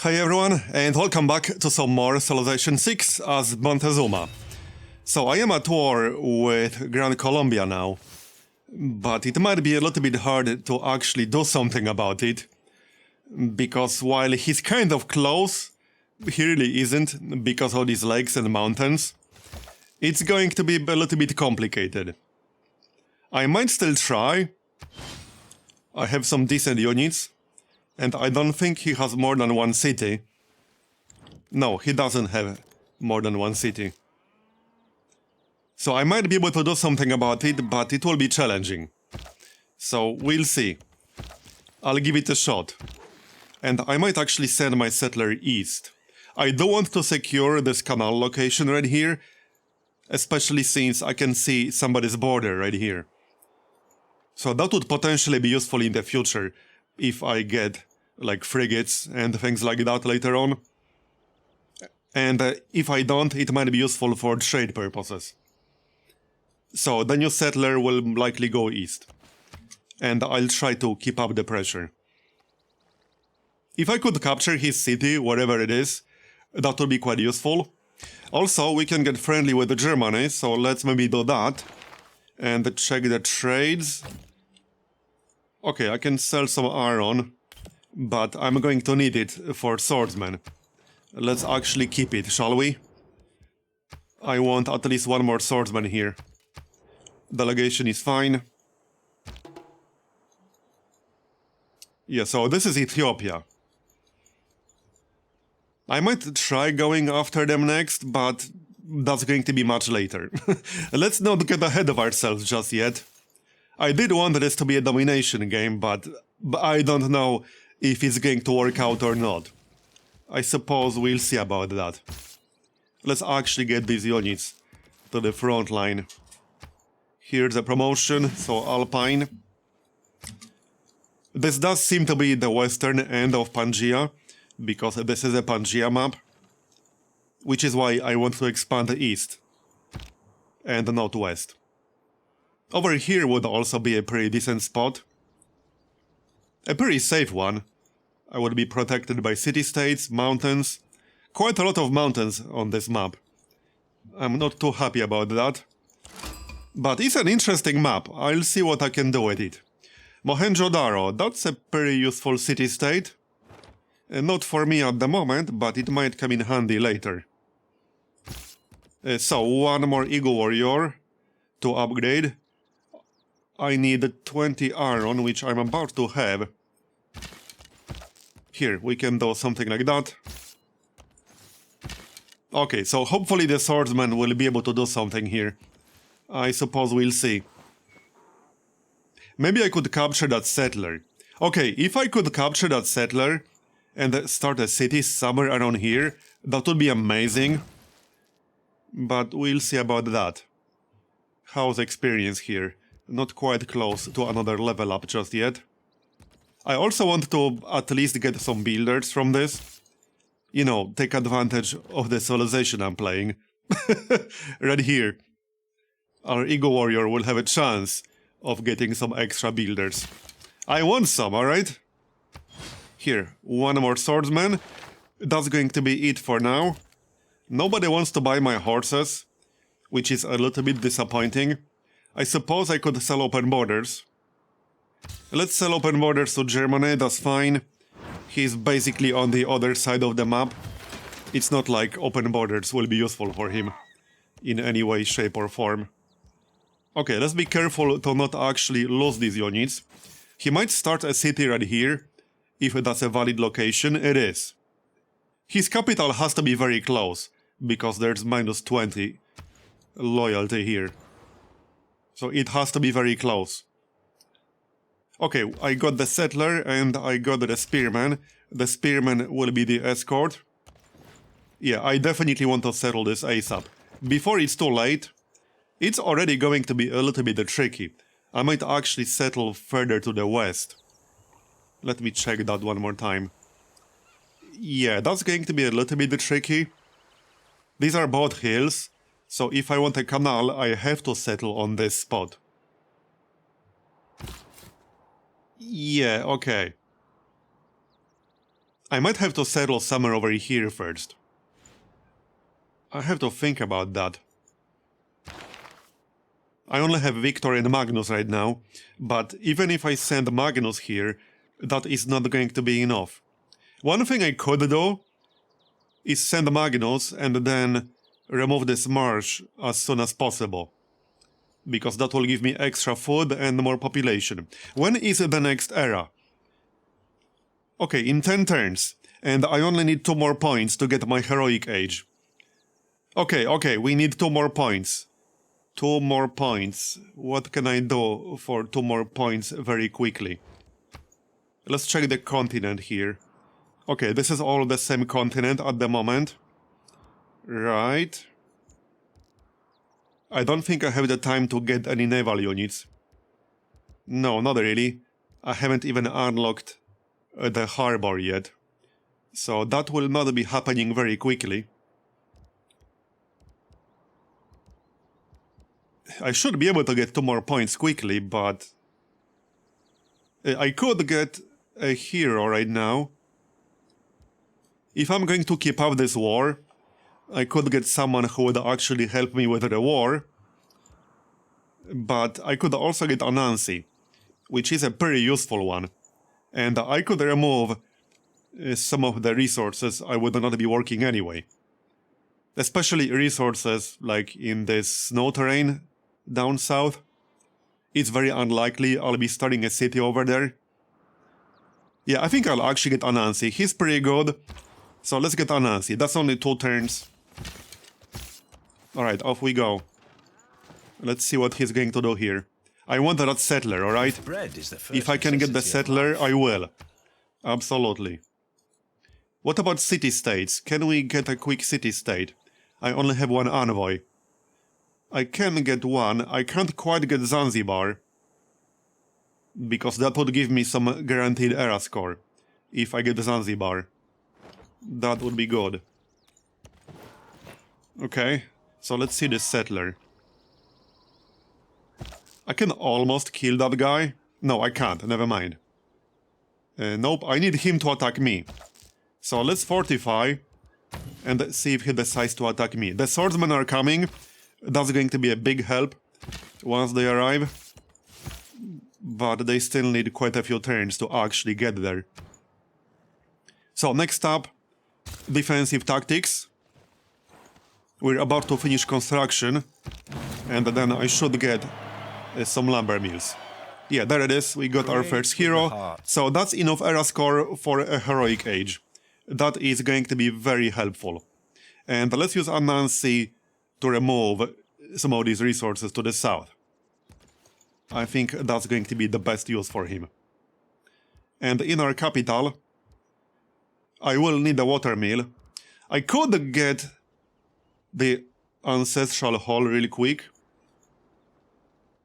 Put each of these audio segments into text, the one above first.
Hi everyone, and welcome back to some more Civilization 6 as Montezuma. So I am at war with Grand Colombia now, but it might be a little bit hard to actually do something about it, because while he's kind of close, he really isn't because of these lakes and mountains. It's going to be a little bit complicated. I might still try. I have some decent units. And I don't think he has more than one city. No, he doesn't have more than one city. So I might be able to do something about it, but it will be challenging. So we'll see. I'll give it a shot. And I might actually send my settler east. I do want to secure this canal location right here, especially since I can see somebody's border right here. So that would potentially be useful in the future if I get like frigates and things like that later on. And if I don't, it might be useful for trade purposes. So the new settler will likely go east. And I'll try to keep up the pressure. If I could capture his city, wherever it is, that would be quite useful. Also, we can get friendly with Germany, so let's maybe do that. And check the trades. Okay, I can sell some iron, but I'm going to need it for swordsmen. Let's actually keep it, shall we? I want at least one more swordsman here. Delegation is fine. Yeah, so this is Ethiopia. I might try going after them next, but that's going to be much later. Let's not get ahead of ourselves just yet. I did want this to be a domination game, but I don't know if it's going to work out or not. I suppose we'll see about that. Let's actually get these units to the front line. Here's a promotion, so Alpine. This does seem to be the western end of Pangaea, because this is a Pangaea map, which is why I want to expand east and not west. Over here would also be a pretty decent spot. A pretty safe one. I would be protected by city-states, mountains. Quite a lot of mountains on this map. I'm not too happy about that. But it's an interesting map. I'll see what I can do with it. Mohenjo-Daro, that's a pretty useful city-state. Not for me at the moment, but it might come in handy later. So, one more Eagle Warrior to upgrade. I need 20 iron, which I'm about to have. Here, we can do something like that. Okay, so hopefully the swordsman will be able to do something here. I suppose we'll see. Maybe I could capture that settler. Okay, if I could capture that settler and start a city somewhere around here, that would be amazing. But we'll see about that. How's experience here? Not quite close to another level up just yet. I also want to at least get some builders from this. You know, take advantage of the civilization I'm playing. Right here. Our Eagle Warrior will have a chance of getting some extra builders. I want some, alright? Here, one more swordsman. That's going to be it for now. Nobody wants to buy my horses, which is a little bit disappointing. I suppose I could sell open borders. Let's sell open borders to Germany, that's fine. He's basically on the other side of the map. It's not like open borders will be useful for him in any way, shape or form. Okay, let's be careful to not actually lose these units. He might start a city right here, if that's a valid location. It is. His capital has to be very close, because there's minus 20 loyalty here. So it has to be very close. Okay, I got the settler and I got the spearman. The spearman will be the escort. Yeah, I definitely want to settle this ASAP. Before it's too late. It's already going to be a little bit tricky. I might actually settle further to the west. Let me check that one more time. Yeah, that's going to be a little bit tricky. These are both hills. So if I want a canal, I have to settle on this spot. Yeah, okay. I might have to settle somewhere over here first. I have to think about that. I only have Victor and Magnus right now, but even if I send Magnus here, that is not going to be enough. One thing I could do is send Magnus and then remove this marsh as soon as possible, because that will give me extra food and more population. When is the next era? Okay, in 10 turns, and I only need 2 more points to get my heroic age. Okay, we need 2 more points. 2 more points. What can I do for 2 more points very quickly? Let's check the continent here. Okay, this is all the same continent at the moment. Right. I don't think I have the time to get any naval units. No, not really. I haven't even unlocked the harbor yet. So that will not be happening very quickly. I should be able to get 2 more points quickly, but I could get a hero right now. If I'm going to keep up this war, I could get someone who would actually help me with the war. But I could also get Anansi, which is a pretty useful one. And I could remove some of the resources I would not be working anyway. Especially resources like in this snow terrain down south. It's very unlikely I'll be starting a city over there. Yeah, I think I'll actually get Anansi. He's pretty good. So let's get Anansi. That's only 2 turns. Alright, off we go. Let's see what he's going to do here. I want that settler, alright? If I can get the settler, I will. Absolutely. What about city-states? Can we get a quick city-state? I only have 1 envoy. I can get 1. I can't quite get Zanzibar, because that would give me some guaranteed era score. If I get Zanzibar, that would be good. Okay, so let's see the settler. I can almost kill that guy. No, I can't, never mind. Nope, I need him to attack me. So let's fortify and see if he decides to attack me. The swordsmen are coming. That's going to be a big help once they arrive. But they still need quite a few turns to actually get there. So next up, defensive tactics. We're about to finish construction, and then I should get some lumber mills. Yeah, there it is, we got our first hero. So that's enough era score for a heroic age. That is going to be very helpful. And let's use Anansi to remove some of these resources to the south. I think that's going to be the best use for him. And in our capital, I will need a water mill. I could get the ancestral hall really quick.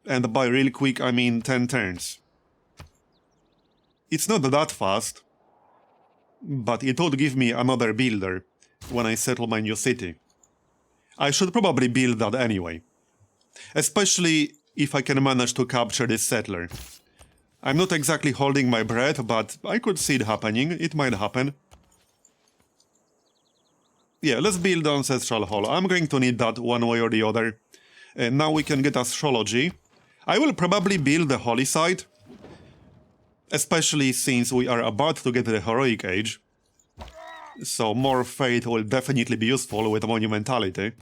And by really quick, I mean 10 turns. It's not that fast, but it would give me another builder when I settle my new city. I should probably build that anyway. Especially if I can manage to capture this settler. I'm not exactly holding my breath, but I could see it happening. It might happen. Yeah, let's build the ancestral hall. I'm going to need that one way or the other. And now we can get astrology. I will probably build the holy site, especially since we are about to get the heroic age. So more faith will definitely be useful with monumentality.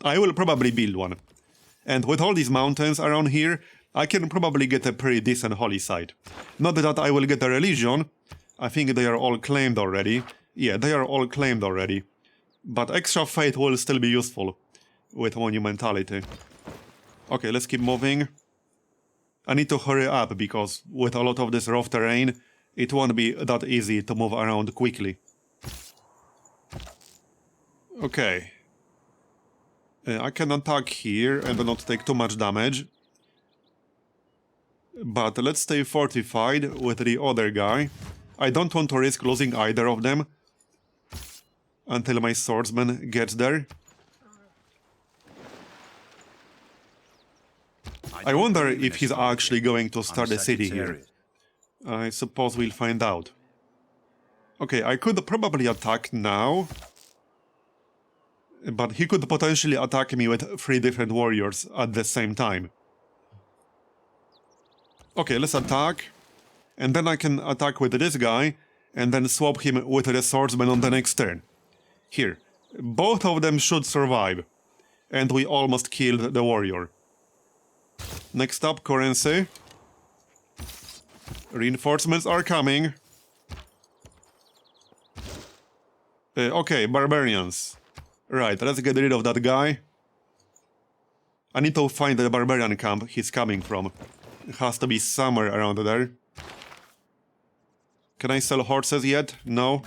I will probably build one. And with all these mountains around here, I can probably get a pretty decent holy site. Not that I will get a religion. I think they are all claimed already. Yeah, they are all claimed already. But extra faith will still be useful with monumentality. Okay, let's keep moving. I need to hurry up because with a lot of this rough terrain, it won't be that easy to move around quickly. Okay. I can attack here and not take too much damage. But let's stay fortified with the other guy. I don't want to risk losing either of them until my swordsman gets there. I wonder if he's actually going to start a city here. I suppose we'll find out. Okay, I could probably attack now. But he could potentially attack me with 3 different warriors at the same time. Okay, let's attack. And then I can attack with this guy, and then swap him with the swordsman on the next turn. Here. Both of them should survive. And we almost killed the warrior. Next up, currency. Reinforcements are coming. Okay, barbarians. Right, let's get rid of that guy. I need to find the barbarian camp he's coming from. It has to be somewhere around there. Can I sell horses yet? No.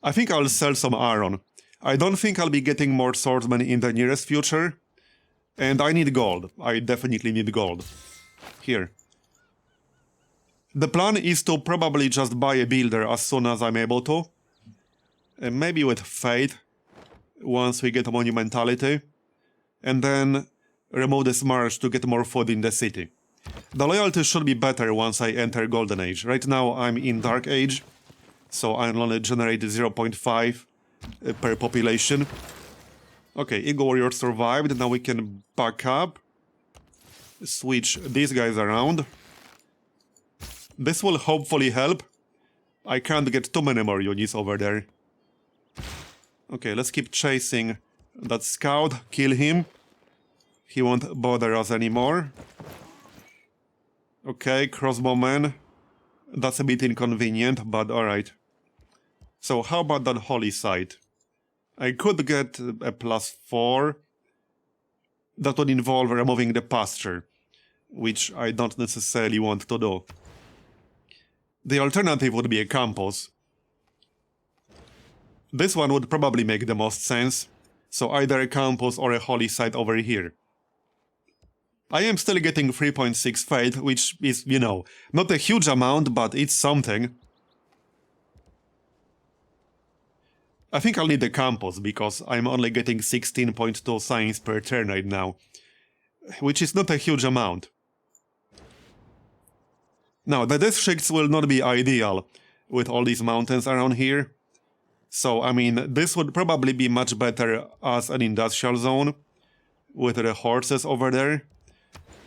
I think I'll sell some iron. I don't think I'll be getting more swordsmen in the nearest future. And I need gold. I definitely need gold. Here. The plan is to probably just buy a builder as soon as I'm able to. Maybe with Fate, once we get Monumentality. And then remove this march to get more food in the city. The loyalty should be better once I enter Golden Age. Right now I'm in Dark Age, so I'll only generate 0.5 per population. Okay, Eagle Warrior survived, now we can back up. Switch these guys around. This will hopefully help. I can't get too many more units over there. Okay, let's keep chasing that scout, kill him. He won't bother us anymore. Okay, crossbowman. That's a bit inconvenient, but alright. So how about that holy site? I could get a +4. That would involve removing the pasture, which I don't necessarily want to do. The alternative would be a campus. This one would probably make the most sense, so either a campus or a holy site over here. I am still getting 3.6 fate, which is, you know, not a huge amount, but it's something. I think I'll need a campus, because I'm only getting 16.2 science per turn right now, which is not a huge amount. Now, the districts will not be ideal with all these mountains around here. So, I mean, this would probably be much better as an industrial zone, with the horses over there.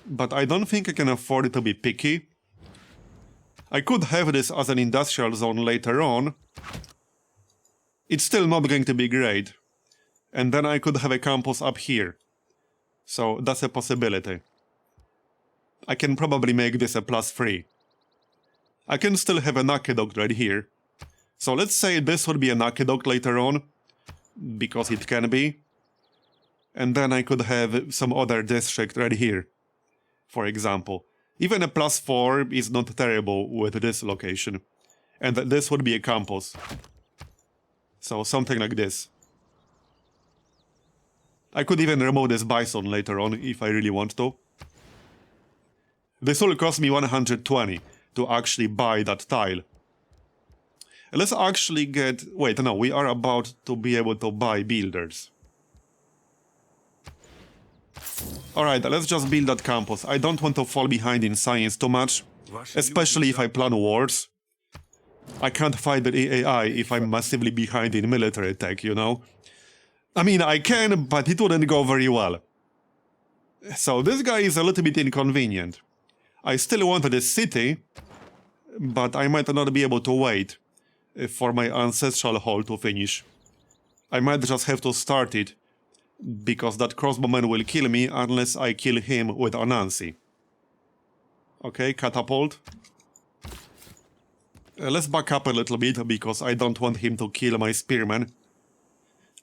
But I don't think I can afford to be picky. I could have this as an industrial zone later on. It's still not going to be great. And then I could have a campus up here. So that's a possibility. I can probably make this a +3. I can still have an aqueduct right here. So let's say this would be an aqueduct later on, because it can be. And then I could have some other district right here, for example. Even a +4 is not terrible with this location. And this would be a campus. So something like this. I could even remove this bison later on if I really want to. This will cost me 120 to actually buy that tile. Let's actually get... Wait, no, we are about to be able to buy builders. Alright, let's just build that campus. I don't want to fall behind in science too much, especially if I plan wars. I can't fight the AI if I'm massively behind in military tech, you know? I mean, I can, but it wouldn't go very well. So this guy is a little bit inconvenient. I still wanted a city, but I might not be able to wait for my ancestral hall to finish. I might just have to start it, because that crossbowman will kill me unless I kill him with Anansi. Okay, catapult. Let's back up a little bit, because I don't want him to kill my spearman.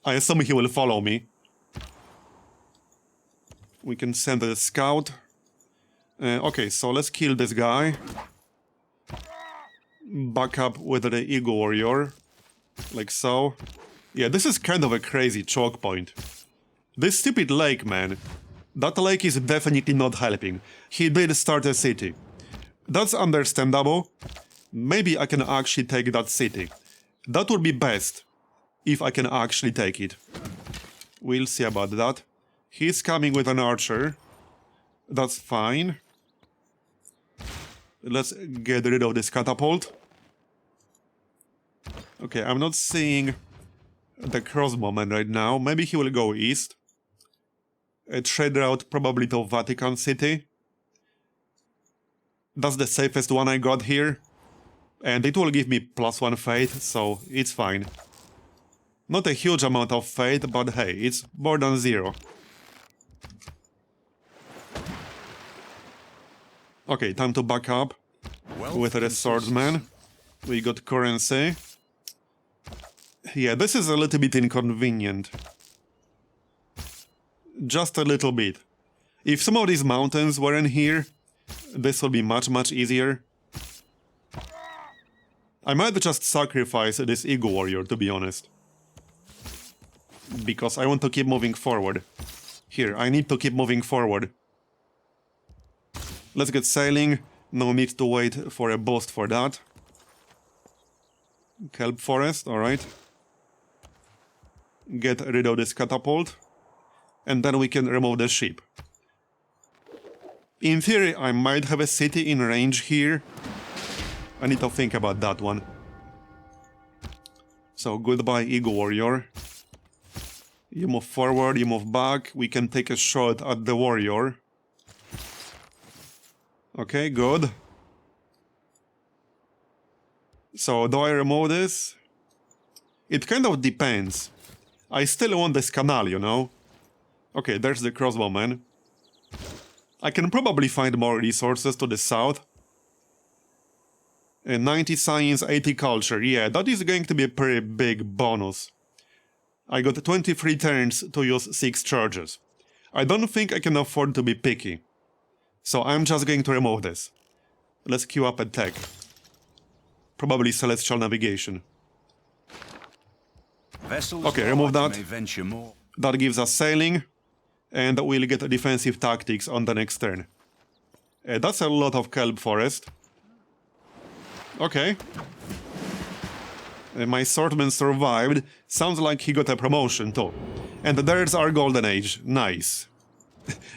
I assume he will follow me. We can send a scout. Okay, so let's kill this guy. Back up with the Eagle Warrior. Like so. Yeah, this is kind of a crazy choke point. This stupid lake, man. That lake is definitely not helping. He did start a city. That's understandable. Maybe I can actually take that city. That would be best, if I can actually take it. We'll see about that. He's coming with an archer. That's fine. Let's get rid of this catapult. Okay, I'm not seeing the crossbowman right now. Maybe he will go east. A trade route probably to Vatican City. That's the safest one I got here. And it will give me +1 faith, so it's fine. Not a huge amount of faith, but hey, it's more than 0. Okay, time to back up with the swordsman. We got currency. Yeah, this is a little bit inconvenient. Just a little bit. If some of these mountains were in here, this would be much easier. I might just sacrifice this Eagle Warrior, to be honest. Because I want to keep moving forward. Here, I need to keep moving forward. Let's get sailing. No need to wait for a boost for that. Kelp forest, alright. Get rid of this catapult. And then we can remove the ship. In theory, I might have a city in range here. I need to think about that one. So, goodbye, Eagle Warrior. You move forward, you move back. We can take a shot at the warrior. Okay, good. So, do I remove this? It kind of depends. I still want this canal, you know? Okay, there's the crossbowman. I can probably find more resources to the south. 90 science, 80 culture. Yeah, that is going to be a pretty big bonus. I got 23 turns to use 6 charges. I don't think I can afford to be picky. So I'm just going to remove this. Let's queue up a tech. Probably celestial navigation. Okay, remove that. That gives us sailing. And we'll get defensive tactics on the next turn. That's a lot of kelp forest. Okay. My swordman survived. Sounds like he got a promotion too. And there's our golden age. Nice.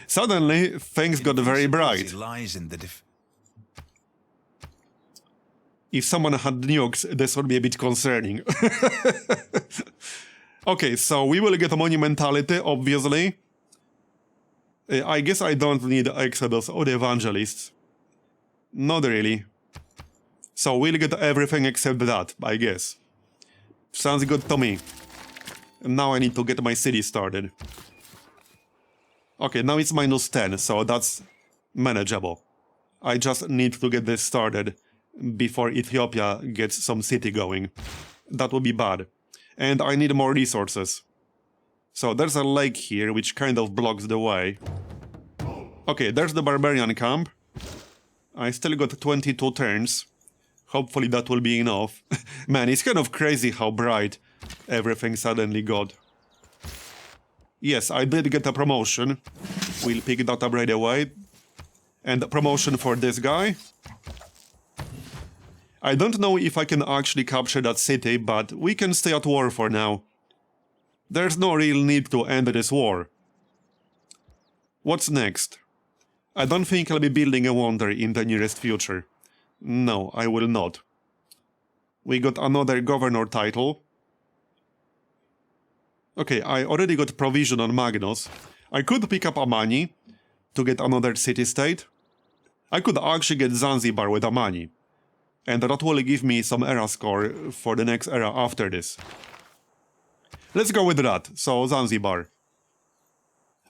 Suddenly, things got very bright. If someone had nukes, this would be a bit concerning. Okay, so we will get a monumentality, obviously. I guess I don't need Exodus or the Evangelists. Not really. So we'll get everything except that, I guess. Sounds good to me. And now I need to get my city started. Okay, now it's -10, so that's manageable. I just need to get this started before Ethiopia gets some city going. That would be bad. And I need more resources. So there's a lake here which kind of blocks the way. Okay, there's the Barbarian Camp. I still got 22 turns. Hopefully that will be enough. Man, it's kind of crazy how bright everything suddenly got. Yes, I did get a promotion. We'll pick that up right away. And a promotion for this guy. I don't know if I can actually capture that city, but we can stay at war for now. There's no real need to end this war. What's next? I don't think I'll be building a wonder in the nearest future. No, I will not. We got another governor title. Okay, I already got provision on Magnus. I could pick up Amani to get another city-state. I could actually get Zanzibar with Amani. And that will give me some era score for the next era after this. Let's go with that. So, Zanzibar.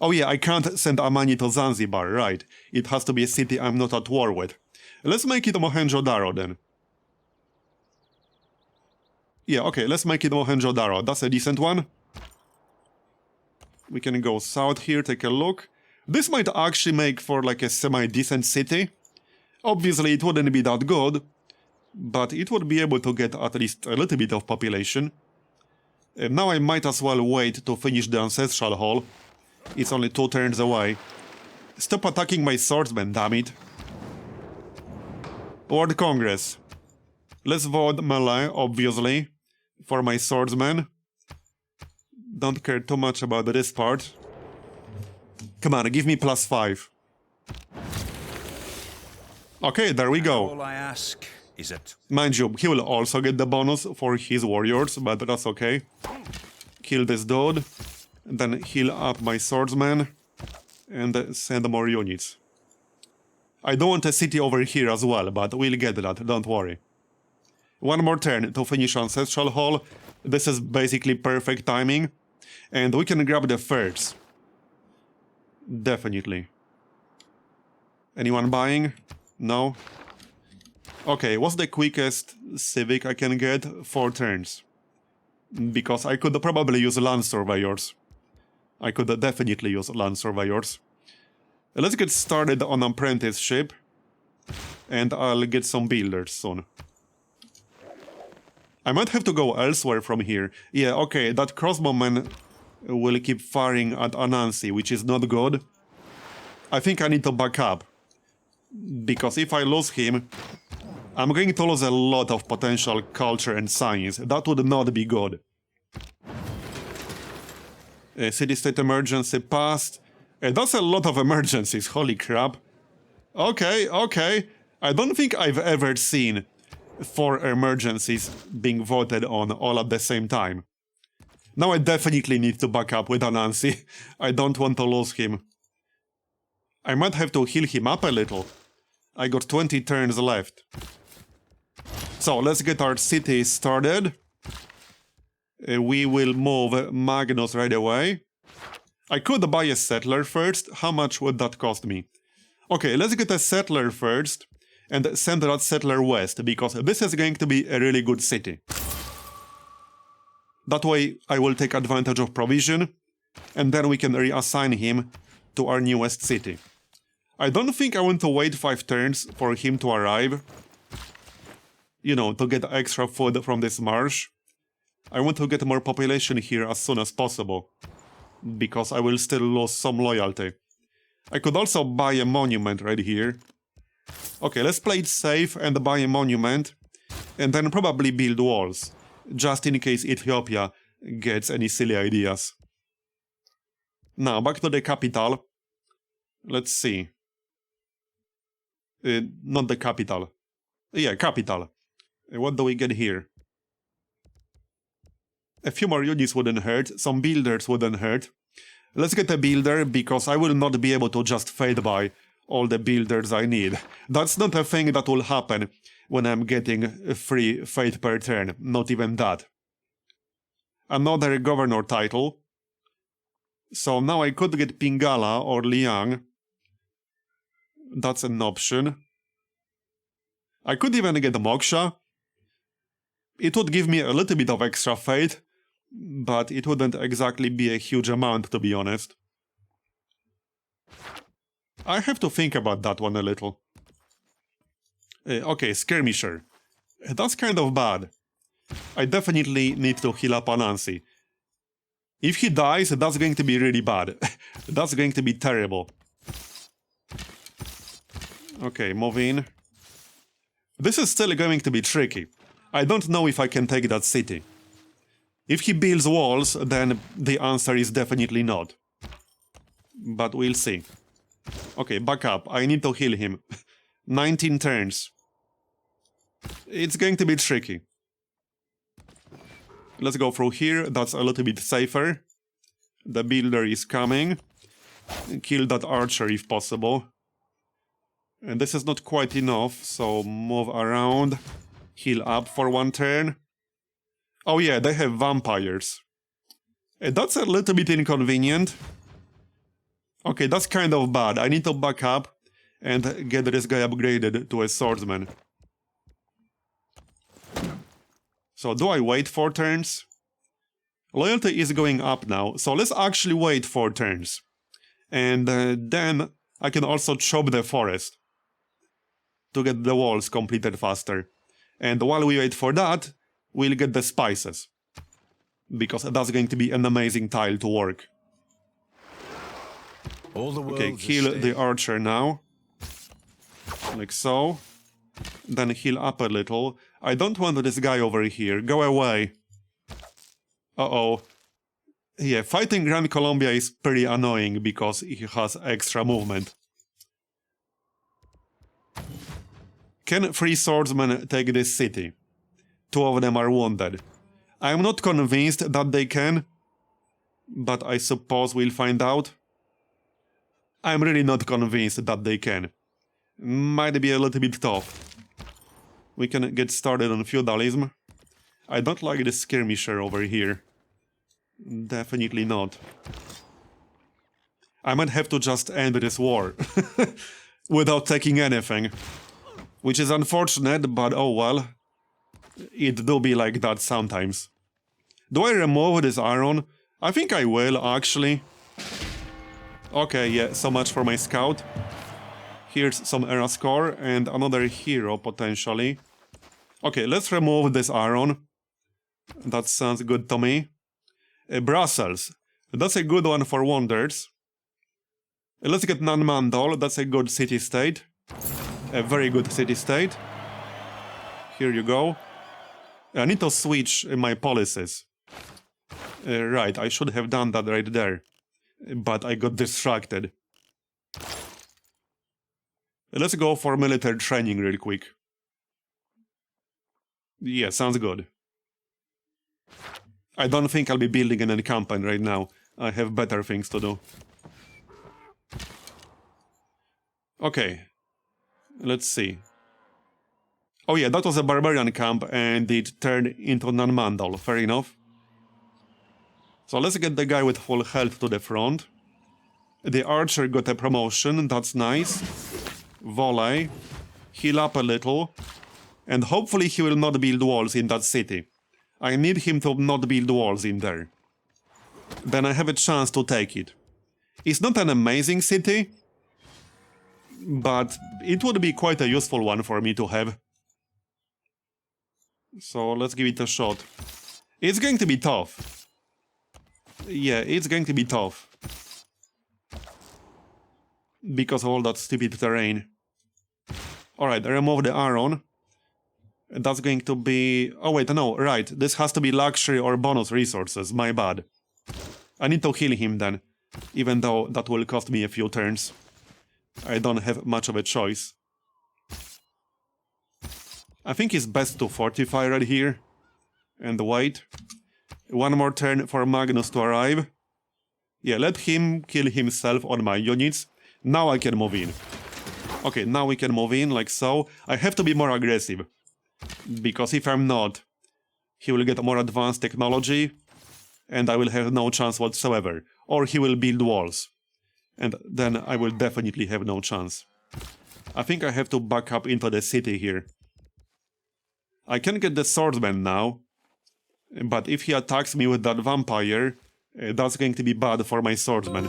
Oh yeah, I can't send Amani to Zanzibar, right. It has to be a city I'm not at war with. Let's make it Mohenjo-Daro then. Yeah, okay, let's make it Mohenjo-Daro. That's a decent one. We can go south here, take a look. This might actually make for like a semi-decent city. Obviously, it wouldn't be that good, but it would be able to get at least a little bit of population. And now I might as well wait to finish the Ancestral Hall. It's only 2 turns away. Stop attacking my swordsman, damn it. World Congress. Let's vote melee, obviously, for my swordsman. Don't care too much about this part. Come on, give me +5. Okay, there we go. All I ask is it? Mind you, he will also get the bonus for his warriors, but that's okay. Kill this dude, then heal up my swordsman, and send more units. I don't want a city over here as well, but we'll get that, don't worry. One more turn to finish Ancestral Hall. This is basically perfect timing. And we can grab the thirds. Definitely. Anyone buying? No? Okay, what's the quickest civic I can get? 4 turns. Because I could probably use land surveyors. I could definitely use land surveyors. Let's get started on apprenticeship. And I'll get some builders soon. I might have to go elsewhere from here. Yeah, okay, that crossbowman will keep firing at Anansi, which is not good. I think I need to back up. Because if I lose him, I'm going to lose a lot of potential culture and science. That would not be good. City-state emergency passed. That's a lot of emergencies, holy crap. Okay. I don't think I've ever seen 4 emergencies being voted on all at the same time. Now I definitely need to back up with Anansi. I don't want to lose him. I might have to heal him up a little. I got 20 turns left. So let's get our city started. We will move Magnus right away. I could buy a settler first. How much would that cost me? Okay, let's get a settler first and send that settler west, because this is going to be a really good city. That way I will take advantage of provision, and then we can reassign him to our newest city. I don't think I want to wait 5 turns for him to arrive. You know, to get extra food from this marsh. I want to get more population here as soon as possible, because I will still lose some loyalty. I could also buy a monument right here. Okay, let's play it safe and buy a monument, and then probably build walls, just in case Ethiopia gets any silly ideas. Now, back to the capital. Let's see. Not the capital. Yeah, capital. What do we get here? A few more units wouldn't hurt, some builders wouldn't hurt. Let's get a builder, because I will not be able to just fade by all the builders I need. That's not a thing that will happen when I'm getting a free fade per turn, not even that. Another governor title. So now I could get Pingala or Liang. That's an option. I could even get Moksha. It would give me a little bit of extra fade, but it wouldn't exactly be a huge amount, to be honest. I have to think about that one a little. Okay, Skirmisher. That's kind of bad. I definitely need to heal up Anansi. If he dies, that's going to be really bad. That's going to be terrible. Okay, move in. This is still going to be tricky. I don't know if I can take that city. If he builds walls, then the answer is definitely not. But we'll see. Okay, back up. I need to heal him. 19 turns. It's going to be tricky. Let's go through here. That's a little bit safer. The builder is coming. Kill that archer if possible. And this is not quite enough, so move around. Heal up for 1 turn. Oh yeah, they have vampires. That's a little bit inconvenient. Okay, that's kind of bad. I need to back up and get this guy upgraded to a swordsman. So do I wait 4 turns? Loyalty is going up now, so let's actually wait 4 turns. And then I can also chop the forest to get the walls completed faster. And while we wait for that, we'll get the spices, because that's going to be an amazing tile to work. Okay, kill the archer now. Like so. Then heal up a little. I don't want this guy over here. Go away. Uh-oh. Yeah, fighting Grand Colombia is pretty annoying because he has extra movement. Can 3 swordsmen take this city? 2 of them are wounded. I am not convinced that they can, but I suppose we'll find out. I'm really not convinced that they can. Might be a little bit tough. We can get started on feudalism. I don't like the skirmisher over here. Definitely not. I might have to just end this war without taking anything. Which is unfortunate, but oh well. It do be like that sometimes. Do I remove this iron? I think I will, actually. Okay, yeah, so much for my scout. Here's some era score and another hero, potentially. Okay, let's remove this iron. That sounds good to me. Brussels. That's a good one for wonders. Let's get Nanmandal. That's a good city-state. A very good city-state. Here you go. I need to switch my policies. Right, I should have done that right there. But I got distracted. Let's go for military training real quick. Yeah, sounds good. I don't think I'll be building an campaign right now. I have better things to do. Okay. Let's see. Oh yeah, that was a barbarian camp and it turned into Nanmandal. Fair enough. So let's get the guy with full health to the front. The archer got a promotion, that's nice. Volley. Heal up a little. And hopefully he will not build walls in that city. I need him to not build walls in there. Then I have a chance to take it. It's not an amazing city, but it would be quite a useful one for me to have. So let's give it a shot. It's going to be tough. Yeah, it's going to be tough. Because of all that stupid terrain. Alright, remove the iron. That's going to be... Oh wait, no, right. This has to be luxury or bonus resources, my bad. I need to heal him then. Even though that will cost me a few turns. I don't have much of a choice. I think it's best to fortify right here. And wait. One more turn for Magnus to arrive. Yeah, let him kill himself on my units. Now I can move in. Okay, now we can move in like so. I have to be more aggressive. Because if I'm not, he will get more advanced technology. And I will have no chance whatsoever. Or he will build walls. And then I will definitely have no chance. I think I have to back up into the city here. I can get the swordsman now. But if he attacks me with that vampire, that's going to be bad for my swordsman.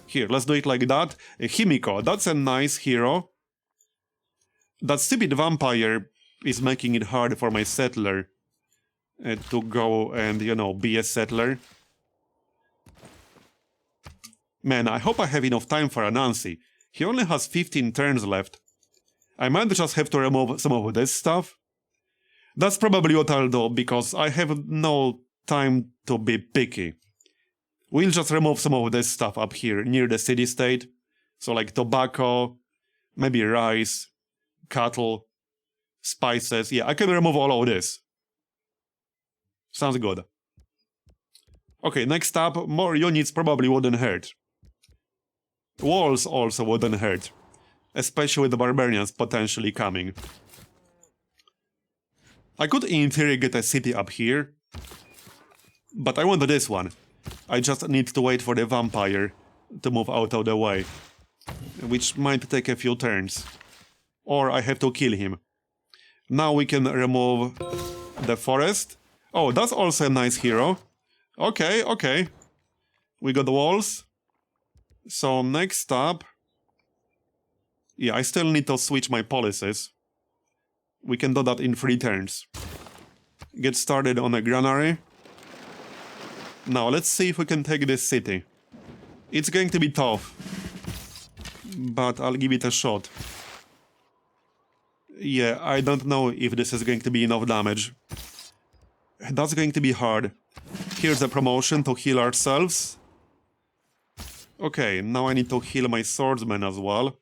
Here, let's do it like that. Himiko, that's a nice hero. That stupid vampire is making it hard for my settler to go and, you know, be a settler. Man, I hope I have enough time for Anansi. He only has 15 turns left. I might just have to remove some of this stuff. That's probably what I'll do, because I have no time to be picky. We'll just remove some of this stuff up here, near the city-state. So like tobacco, maybe rice, cattle, spices. Yeah, I can remove all of this. Sounds good. Okay, next up, more units probably wouldn't hurt. Walls also wouldn't hurt. Especially with the barbarians potentially coming. I could in theory get a city up here. But I want this one. I just need to wait for the vampire to move out of the way. Which might take a few turns. Or I have to kill him. Now we can remove the forest. Oh, that's also a nice hero. Okay, okay. We got the walls. So next up... Yeah, I still need to switch my policies. We can do that in 3 turns. Get started on a granary. Now, let's see if we can take this city. It's going to be tough. But I'll give it a shot. Yeah, I don't know if this is going to be enough damage. That's going to be hard. Here's a promotion to heal ourselves. Okay, now I need to heal my swordsman as well.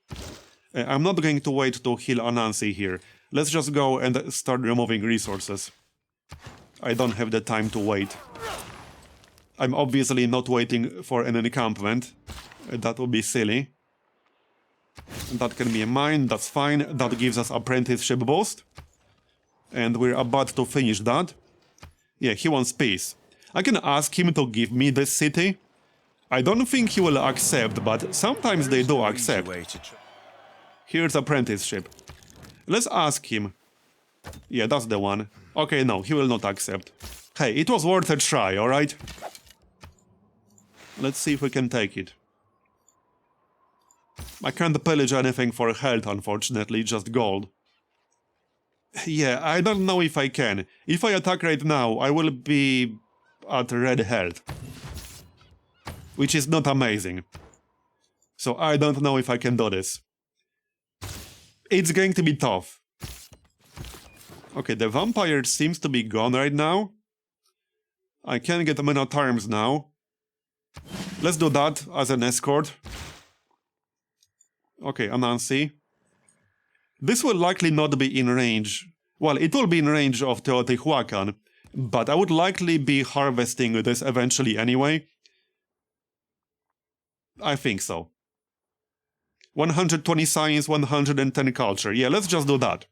I'm not going to wait to heal Anansi here. Let's just go and start removing resources. I don't have the time to wait. I'm obviously not waiting for an encampment. That would be silly. That can be a mine, that's fine. That gives us apprenticeship boost. And we're about to finish that. Yeah, he wants peace. I can ask him to give me this city. I don't think he will accept, but sometimes they do accept. Here's apprenticeship. Let's ask him. Yeah, that's the one. Okay, no, he will not accept. Hey, it was worth a try, alright? Let's see if we can take it. I can't pillage anything for health, unfortunately, just gold. Yeah, I don't know if I can. If I attack right now, I will be at red health. Which is not amazing. So I don't know if I can do this. It's going to be tough. Okay, the vampire seems to be gone right now. I can get men at arms now. Let's do that as an escort. Okay, Anansi. This will likely not be in range. Well, it will be in range of Teotihuacan, but I would likely be harvesting this eventually anyway. I think so. 120 science, 110 culture. Yeah, let's just do that.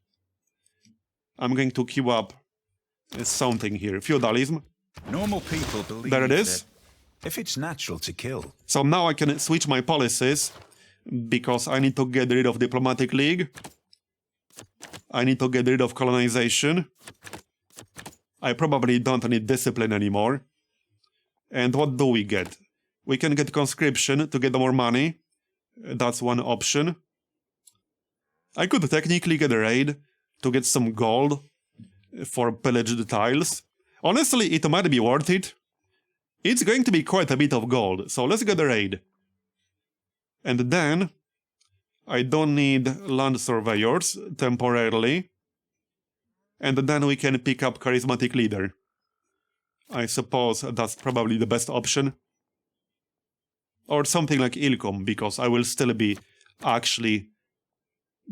I'm going to queue up something here. Feudalism. Normal people believe there it is. If it's natural to kill. So now I can switch my policies, because I need to get rid of Diplomatic League. I need to get rid of colonization. I probably don't need discipline anymore. And what do we get? We can get conscription to get more money. That's one option. I could technically get a raid to get some gold for pillaged tiles. Honestly, it might be worth it. It's going to be quite a bit of gold, so let's get a raid. And then I don't need land surveyors temporarily. And then we can pick up charismatic leader. I suppose that's probably the best option. Or something like Ilkum, because I will still be actually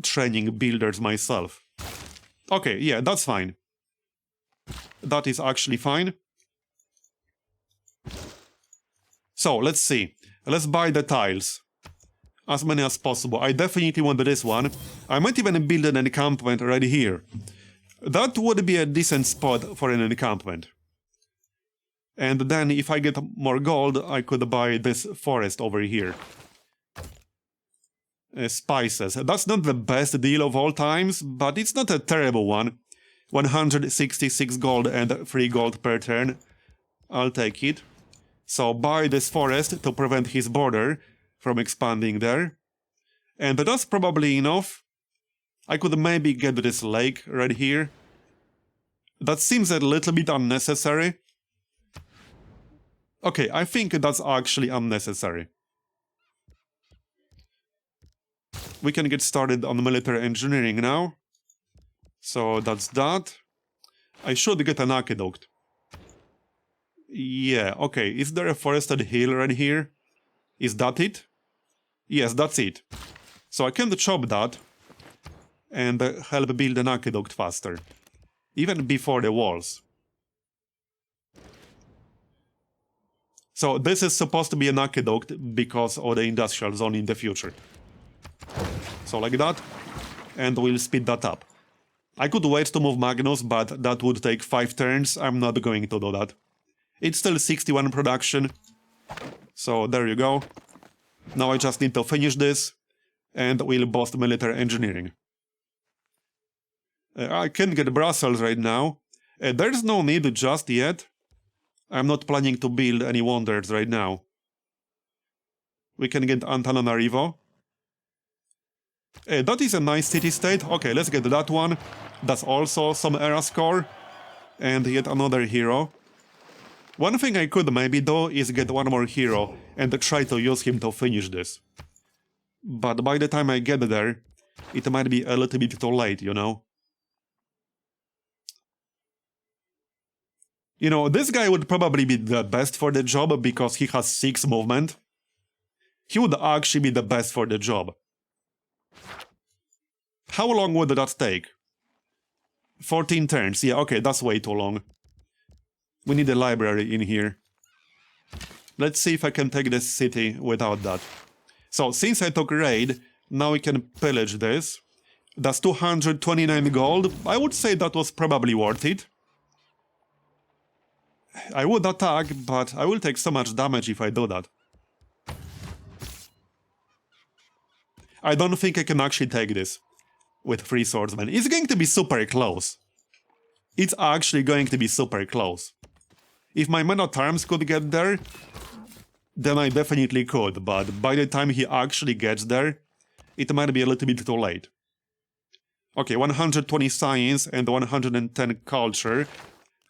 training builders myself. Okay, yeah, that's fine. That is actually fine. So, let's see. Let's buy the tiles. As many as possible. I definitely want this one. I might even build an encampment right here. That would be a decent spot for an encampment. And then if I get more gold, I could buy this forest over here. Spices. That's not the best deal of all times, but it's not a terrible one. 166 gold and 3 gold per turn. I'll take it. So buy this forest to prevent his border from expanding there. And that's probably enough. I could maybe get this lake right here. That seems a little bit unnecessary. Okay, I think that's actually unnecessary. We can get started on military engineering now. So that's that. I should get an aqueduct. Yeah, okay. Is there a forested hill right here? Is that it? Yes, that's it. So I can chop that and help build an aqueduct faster. Even before the walls. So this is supposed to be an aqueduct because of the industrial zone in the future. So like that. And we'll speed that up. I could wait to move Magnus, but that would take 5 turns. I'm not going to do that. It's still 61 production. So there you go. Now I just need to finish this. And we'll boost military engineering. I can get Brussels right now. There's no need just yet. I'm not planning to build any wonders right now. We can get Antananarivo. That is a nice city-state. Okay, let's get that one. That's also some era score. And yet another hero. One thing I could maybe do is get one more hero and try to use him to finish this. But by the time I get there, it might be a little bit too late, you know? You know, this guy would probably be the best for the job because he has 6 movement. He would actually be the best for the job. How long would that take? 14 turns. Yeah, okay, that's way too long. We need a library in here. Let's see if I can take this city without that. So, since I took raid, now we can pillage this. That's 229 gold. I would say that was probably worth it. I would attack, but I will take so much damage if I do that. I don't think I can actually take this with 3 swordsmen. It's going to be super close. It's actually going to be super close. If my men at arms could get there, then I definitely could, but by the time he actually gets there, it might be a little bit too late. Okay, 120 science and 110 culture.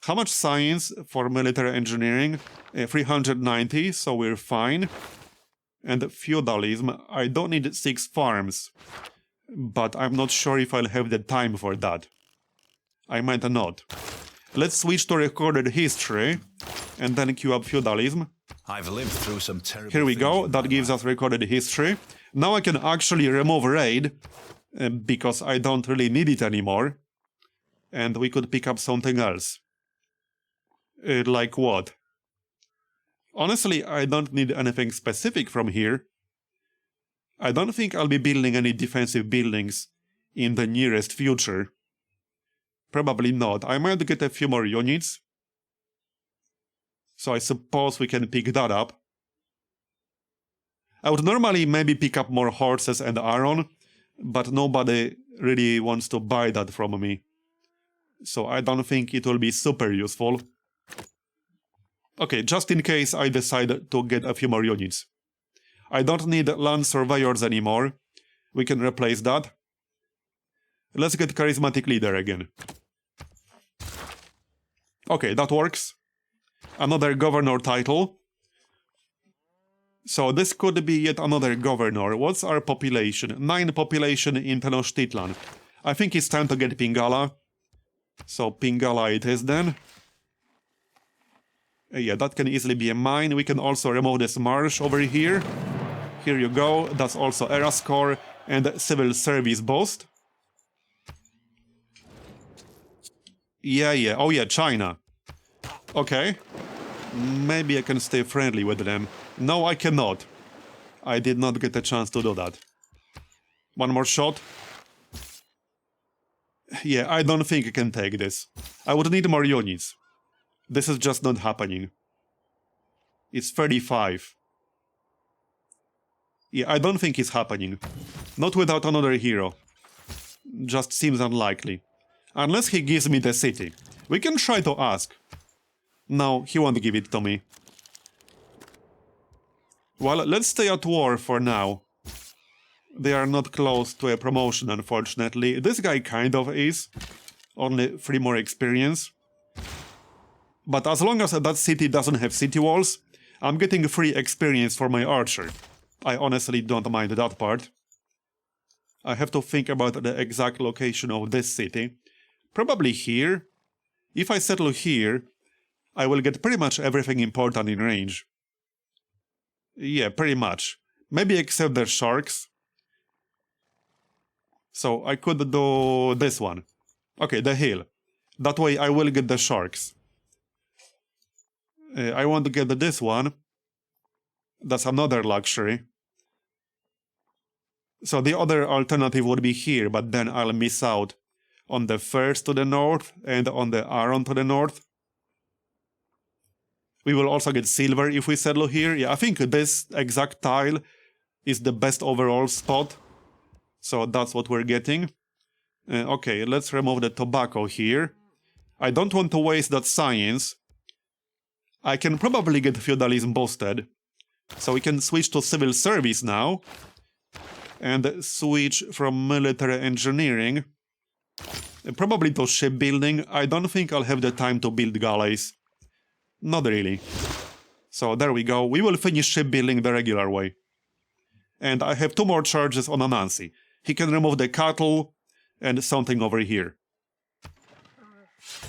How much science for military engineering? 390, so we're fine. And feudalism, I don't need 6 farms. But I'm not sure if I'll have the time for that. I might not. Let's switch to recorded history, and then queue up feudalism. I've lived through some terrible Here we things go, in that my gives life. us recorded history. Now I can actually remove raid, because I don't really need it anymore. And we could pick up something else. Like what? Honestly, I don't need anything specific from here. I don't think I'll be building any defensive buildings in the nearest future. Probably not. I might get a few more units. So I suppose we can pick that up. I would normally maybe pick up more horses and iron, but nobody really wants to buy that from me. So I don't think it will be super useful. Okay, just in case I decide to get a few more units. I don't need land surveyors anymore. We can replace that. Let's get charismatic leader again. Okay, that works. Another governor title. So this could be yet another governor. What's our population? 9 population in Tenochtitlan. I think it's time to get Pingala. So Pingala it is then. Yeah, that can easily be a mine. We can also remove this marsh over here. Here you go. That's also era score and civil service boost. Yeah. Oh yeah, China. Okay. Maybe I can stay friendly with them. No, I cannot. I did not get a chance to do that. One more shot. Yeah, I don't think I can take this. I would need more units. This is just not happening. It's 35. Yeah, I don't think it's happening. Not without another hero. Just seems unlikely. Unless he gives me the city. We can try to ask. No, he won't give it to me. Well, let's stay at war for now. They are not close to a promotion, unfortunately. This guy kind of is. Only 3 more experience. But as long as that city doesn't have city walls, I'm getting free experience for my archer. I honestly don't mind that part. I have to think about the exact location of this city. Probably here. If I settle here, I will get pretty much everything important in range. Yeah, pretty much. Maybe except the sharks. So I could do this one. Okay, the hill. That way I will get the sharks. I want to get this one. That's another luxury. So the other alternative would be here, but then I'll miss out on the first to the north and on the iron to the north. We will also get silver if we settle here. Yeah, I think this exact tile is the best overall spot. So that's what we're getting. Okay, let's remove the tobacco here. I don't want to waste that science. I can probably get feudalism boosted. So we can switch to civil service now. And switch from military engineering. Probably to shipbuilding. I don't think I'll have the time to build galleys. Not really. So there we go. We will finish shipbuilding the regular way. And I have 2 more charges on Anansi. He can remove the cattle and something over here.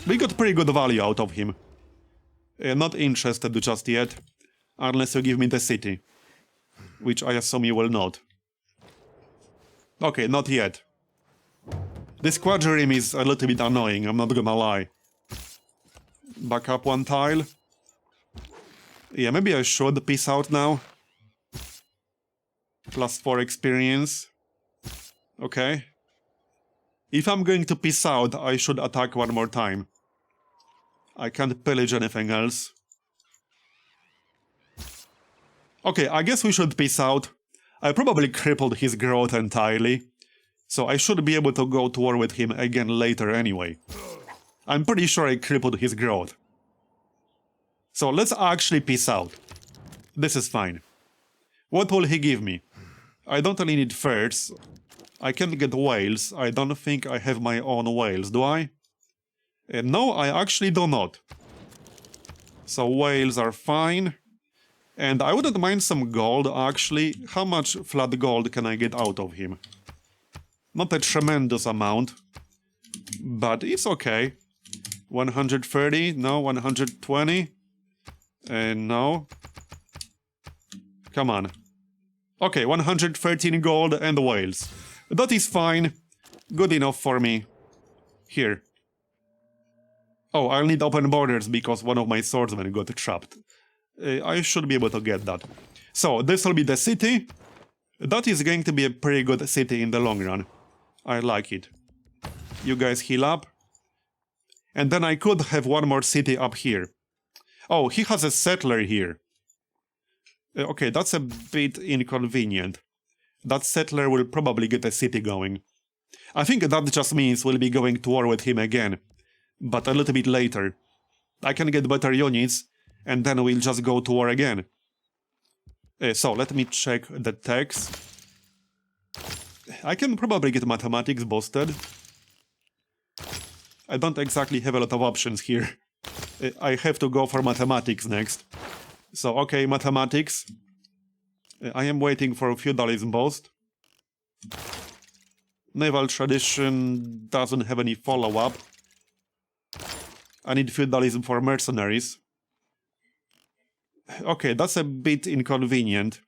We got pretty good value out of him. Not interested just yet, unless you give me the city. Which I assume you will not. Okay, not yet. This quadrireme is a little bit annoying, I'm not gonna lie. Back up one tile. Yeah, maybe I should peace out now. +4 experience. Okay. If I'm going to peace out, I should attack one more time. I can't pillage anything else. Okay, I guess we should peace out. I probably crippled his growth entirely, so I should be able to go to war with him again later anyway. I'm pretty sure I crippled his growth. So let's actually peace out. This is fine. What will he give me? I don't really need furs. I can get whales. I don't think I have my own whales, do I? No, I actually do not. So whales are fine. And I wouldn't mind some gold, actually. How much flat gold can I get out of him? Not a tremendous amount, but it's okay. 130, no, 120. No. Come on. Okay, 113 gold and whales. That is fine. Good enough for me. Here. Oh, I'll need open borders because one of my swordsmen got trapped. I should be able to get that. So, this will be the city. That is going to be a pretty good city in the long run. I like it. You guys heal up. And then I could have one more city up here. Oh, he has a settler here. Okay, that's a bit inconvenient. That settler will probably get a city going. I think that just means we'll be going to war with him again. But a little bit later. I can get better units, and then we'll just go to war again. So, let me check the text. I can probably get mathematics boosted. I don't exactly have a lot of options here. I have to go for mathematics next. So, okay, mathematics. I am waiting for feudalism boost. Naval tradition doesn't have any follow-up. I need feudalism for mercenaries. Okay, that's a bit inconvenient.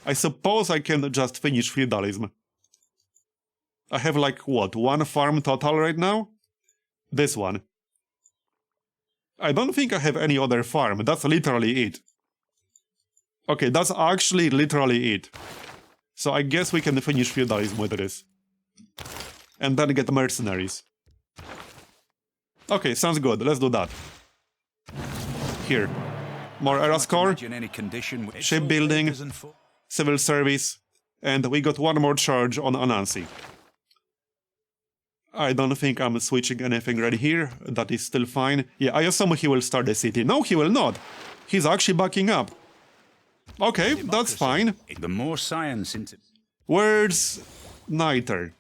I suppose I can just finish feudalism. I have like, what, one farm total right now? This one. I don't think I have any other farm, that's literally it. Okay, that's actually literally it. So I guess we can finish feudalism with this. And then get mercenaries. Okay, sounds good, let's do that. Here. More era score, shipbuilding, civil service, and we got one more charge on Anansi. I don't think I'm switching anything right here, that is still fine. Yeah, I assume he will start the city. No, he will not. He's actually backing up. Okay, that's fine. The more science into... Where's Niter?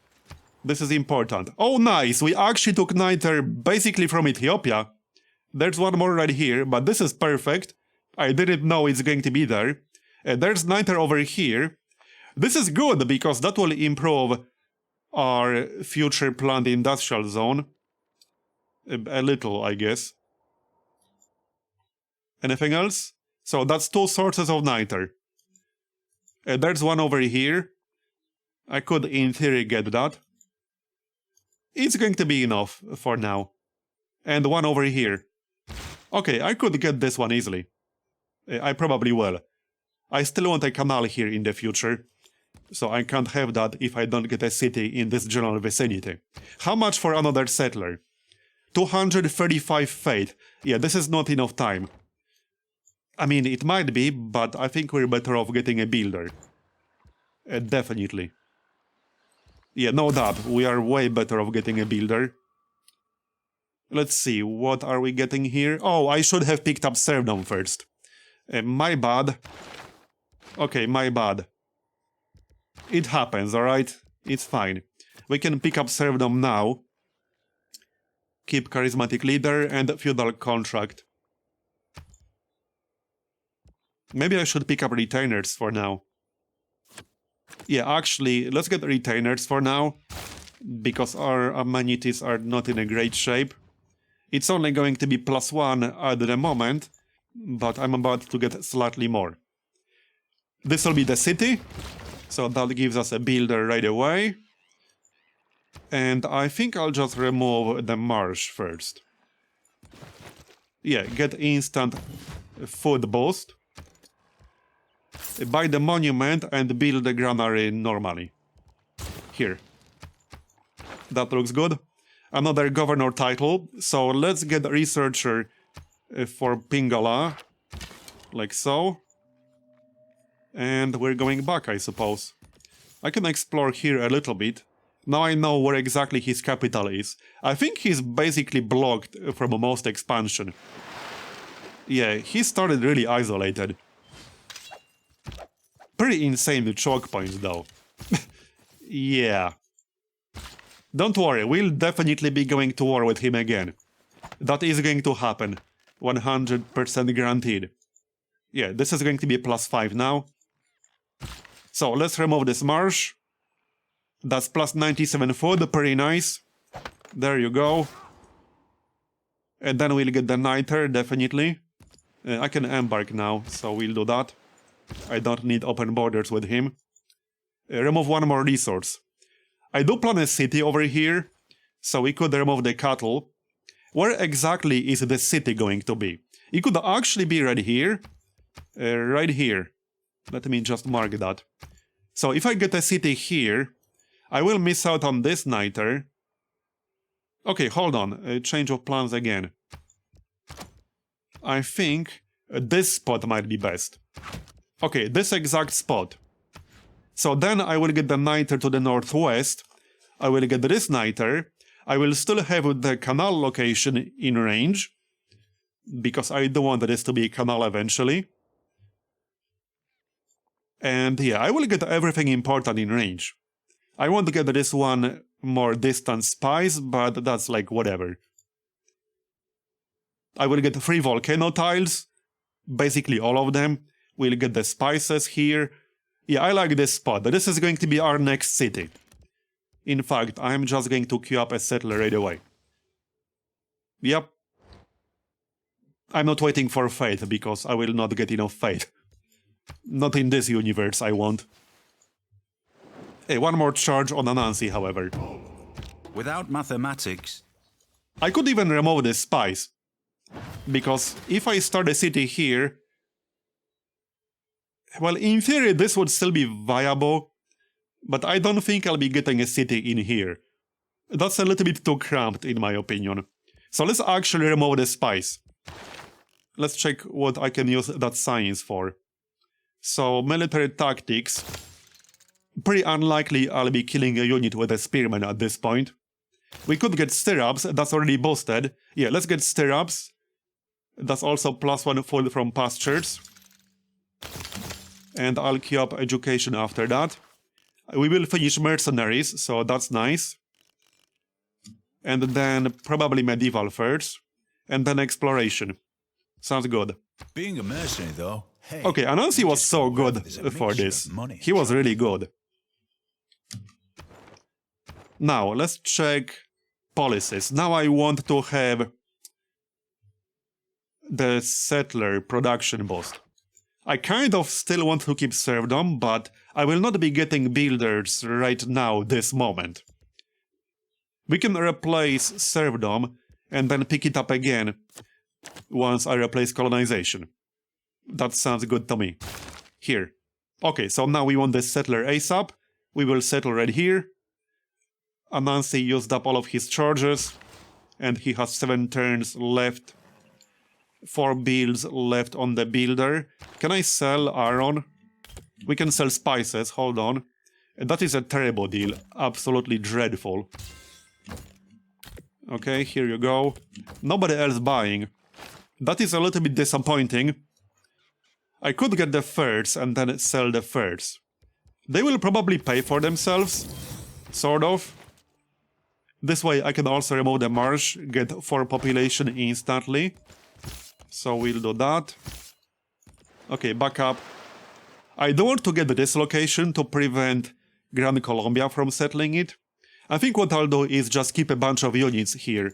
This is important. Oh, nice, we actually took Niter basically from Ethiopia. There's one more right here, but this is perfect. I didn't know it's going to be there. There's Niter over here. This is good because that will improve our future planned industrial zone. A little, I guess. Anything else? So that's 2 sources of Niter. There's one over here. I could, in theory, get that. It's going to be enough for now. And one over here. Okay, I could get this one easily. I probably will. I still want a canal here in the future, so I can't have that if I don't get a city in this general vicinity. How much for another settler? 235 faith. Yeah, this is not enough time. I mean, it might be, but I think we're better off getting a builder. Definitely. Yeah, no doubt, we are way better off getting a builder. Let's see, what are we getting here? Oh, I should have picked up serfdom first. My bad. Okay, my bad. It happens, alright? It's fine. We can pick up serfdom now. Keep charismatic leader and feudal contract. Maybe I should pick up retainers for now. Yeah, actually, let's get retainers for now. Because our amenities are not in a great shape. It's only going to be +1 at the moment. But I'm about to get slightly more. This will be the city. So that gives us a builder right away. And I think I'll just remove the marsh first. Yeah, get instant food boost. Buy the monument and build the granary normally. Here. That looks good. Another governor title. So let's get a researcher for Pingala. Like so. And we're going back, I suppose. I can explore here a little bit. Now I know where exactly his capital is. I think he's basically blocked from most expansion. Yeah, he started really isolated. Pretty insane choke points though. Yeah. Don't worry, we'll definitely be going to war with him again. That is going to happen. 100% guaranteed. Yeah, this is going to be +5 now. So let's remove this marsh. That's +97 food, pretty nice. There you go. And then we'll get the niter, definitely. I can embark now, so we'll do that. I don't need open borders with him. Remove one more resource. I do plan a city over here, so we could remove the cattle. Where exactly is the city going to be? It could actually be right here. Right here. Let me just mark that. So if I get a city here, I will miss out on this niter. Okay, hold on. Change of plans again. I think this spot might be best. Okay, this exact spot. So then I will get the niter to the northwest. I will get this niter. I will still have the canal location in range, because I do want this to be a canal eventually. And yeah, I will get everything important in range. I want to get this one more distant spice, but that's like whatever. I will get 3 volcano tiles, basically all of them. We'll get the spices here. Yeah, I like this spot. This is going to be our next city. In fact, I'm just going to queue up a settler right away. Yep. I'm not waiting for fate, because I will not get enough fate. Not in this universe, I won't. Hey, one more charge on Anansi, however. Without mathematics... I could even remove this spice. Because if I start a city here... Well, in theory, this would still be viable. But I don't think I'll be getting a city in here. That's a little bit too cramped, in my opinion. So let's actually remove the spice. Let's check what I can use that science for. So, military tactics. Pretty unlikely I'll be killing a unit with a spearman at this point. We could get stirrups, that's already boosted. Yeah, let's get stirrups. That's also +1 food from pastures. And I'll queue up education after that. We will finish mercenaries, so that's nice. And then probably medieval first. And then exploration. Sounds good. Being a mercenary, though... Hey, okay, Anansi was so good for this. He was really good. Now, let's check policies. Now I want to have the settler production boost. I kind of still want to keep serfdom, but I will not be getting builders right now, this moment. We can replace serfdom and then pick it up again once I replace colonization. That sounds good to me. Here. Okay, so now we want the settler ASAP. We will settle right here. Anansi used up all of his charges, and he has 7 turns left. 4 builds left on the builder. Can I sell iron? We can sell spices, hold on. That is a terrible deal. Absolutely dreadful. Okay, here you go. Nobody else buying. That is a little bit disappointing. I could get the furs and then sell the furs. They will probably pay for themselves. Sort of. This way I can also remove the marsh, get 4 population instantly. So we'll do that. Okay, back up. I don't want to get this location to prevent Gran Colombia from settling it. I think what I'll do is just keep a bunch of units here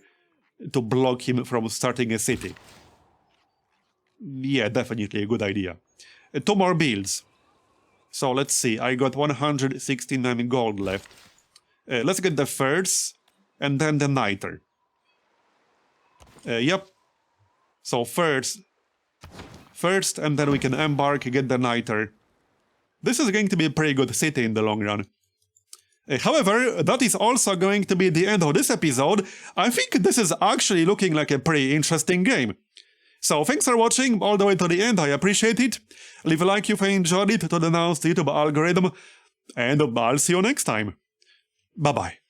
to block him from starting a city. Yeah, definitely a good idea. 2 more builds. So let's see, I got 169 gold left. Let's get the first, and then the niter. Yep. So first, and then we can embark, get the niter. This is going to be a pretty good city in the long run. However, that is also going to be the end of this episode. I think this is actually looking like a pretty interesting game. So thanks for watching all the way to the end, I appreciate it. Leave a like if you enjoyed it to denounce the YouTube algorithm, and I'll see you next time. Bye bye.